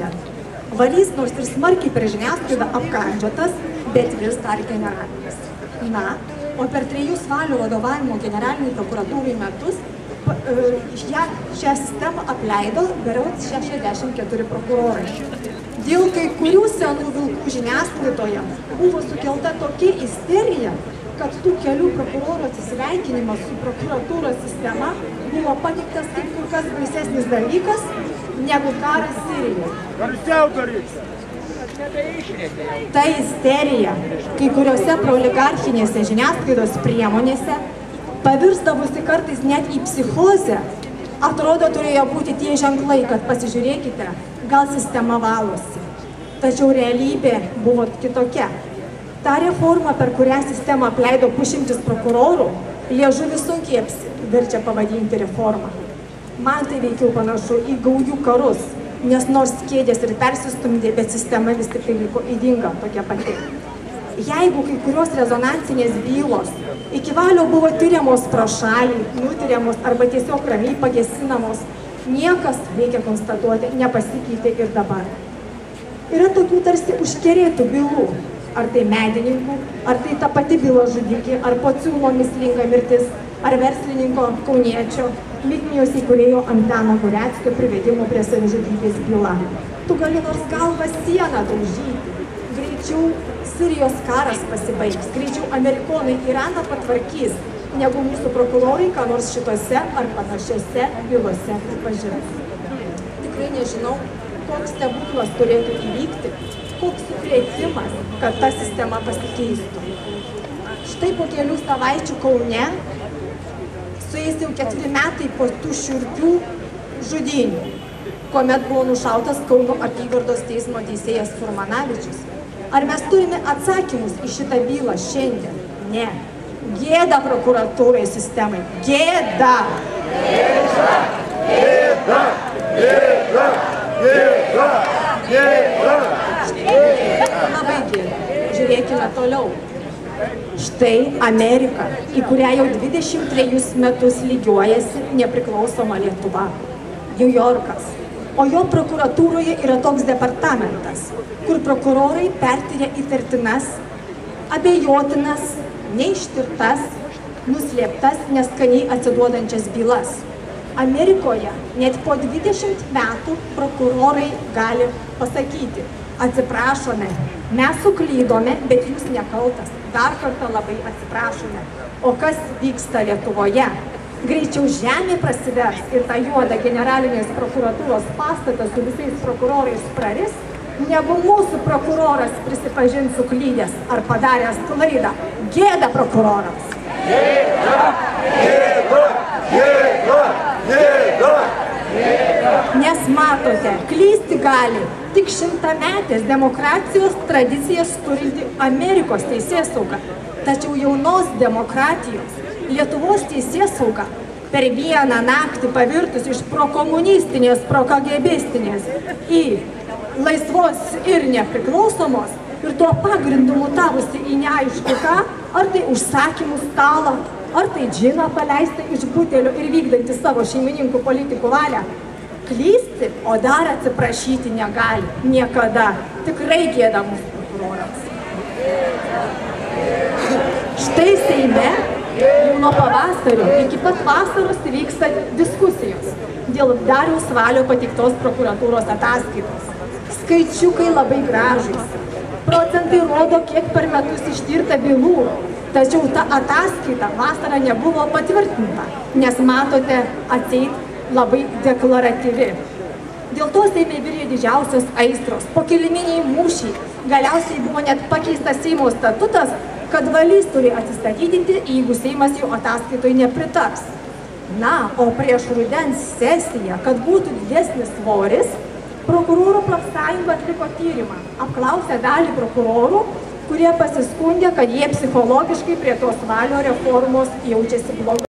šiandien. Valys nors ir smarkiai per žiniasklaidą apkandžiotas, bet vis dar generalinis. Na, o per 3 Valio vadovavimo generaliniai prokuratūrai metus šią sistemą apleido berods 64 prokurorai. Dėl kai kurių senų vilkų žiniasklaidoje buvo sukelta tokia isterija, kad tų kelių prokurorų atsisveikinimas su prokuratūros sistema buvo pateiktas kaip kur kas baisesnis dalykas negu karas Sirijoje. Ta isterija kai kuriuose prooligarchinėse žiniasklaidos priemonėse, pavirstavusi kartais net į psichozę, atrodo turėjo būti tie ženklai, kad pasižiūrėkite, gal sistema valosi. Tačiau realybė buvo kitokia. Ta reforma, per kurią sistemą apleido pusšimtis prokurorų, liežuvį sunkiai verčia pavadinti reformą. Man tai veikiau panašu į gaujų karus, nes nors kėdės ir persistumdė, bet sistema vis tik tai liko ydinga tokia pati. Jeigu kai kurios rezonansinės bylos iki Valio buvo tyriamos pro šalį, nutyriamos arba tiesiog ramiai pagesinamos, niekas, reikia konstatuoti, nepasikeitė ir dabar. Yra tokių tarsi užkerėtų bylų. Ar tai medininkų, ar tai ta pati byla žudikė, ar pociūno mįslinga mirtis, ar verslininko kauniečio, Litnijos įkūrėjo Antano Gureckio privedimo prie savižudybės byla. Tu gali nors galvą sieną daužyti. Greičiau Sirijos karas pasibaigs, greičiau amerikonai Iraną patvarkys, negu mūsų prokurorai, ką nors šitose ar panašiose bylose pripažins. Tikrai nežinau, koks stebuklas turėtų įvykti, koks sukrėtimas, kad ta sistema pasikeistų. Štai po kelių savaičių Kaune, sueis jau 4 metai po tų šiurpių žudynių, kuomet buvo nušautas Kauno apygardos teismo teisėjas Furmanavičius. Ar mes turime atsakymus į šitą bylą šiandien? Ne. Gėda prokuratūrai sistemai. Gėda! Gėda! Gėda! Gėda! Gėda! Gėda! Labai gėda. Žiūrėkime toliau. Štai Amerika, į kurią jau 23 metus lygiuojasi nepriklausoma Lietuva. New Yorkas. O jo prokuratūroje yra toks departamentas, kur prokurorai pertyria įtartinas, abejotinas, neištirtas, nuslėptas, neskaniai atsiduodančias bylas. Amerikoje net po 20 metų prokurorai gali pasakyti: atsiprašome, mes suklydome, bet jūs nekaltas. Dar kartą labai atsiprašome. O kas vyksta Lietuvoje? Greičiau žemė prasidės ir ta juoda generalinės prokuratūros pastatas su visais prokurorais praris, negu mūsų prokuroras prisipažins suklydęs ar padaręs klaidą. Gėda prokurorams! Gėda! Gėda! Gėda! Gėda! Gėda! Nes matote, klysti gali tik 100-metės demokratijos tradicijas turinti Amerikos teisėsauga. Tačiau jaunos demokratijos Lietuvos teisėsauga per vieną naktį pavirtus iš prokomunistinės, prokagėbistinės į laisvos ir nepriklausomos ir tuo pagrindu mutavusi į neaišku ką, ar tai užsakymų stalą, ar tai džiną paleista iš butelio ir vykdantį savo šeimininkų politikų valią. Klysti, o dar atsiprašyti negali. Niekada. Tikrai gėda mūsų prokurorams. Štai Seime jau nuo pavasario iki pat vasaros vyksta diskusijos dėl Dariaus Valio pateiktos prokuratūros ataskaitos. Skaičiukai labai gražūs. Procentai rodo, kiek per metus ištirta bylų. Tačiau ta ataskaita vasarą nebuvo patvirtinta, nes matote, atseit labai deklaratyvi. Dėl to Seime virė didžiausios aistros, pokiliminiai mūšiai. Galiausiai buvo net pakeistas Seimo statutas, kad Valys turi atsistatydinti, jeigu Seimas jų ataskaitoj nepritars. Na, o prieš rudens sesiją, kad būtų didesnis svoris, prokurorų profsąjunga atliko tyrimą. Apklausė dalį prokurorų, kurie pasiskundė, kad jie psichologiškai prie tos Valio reformos jaučiasi blogai.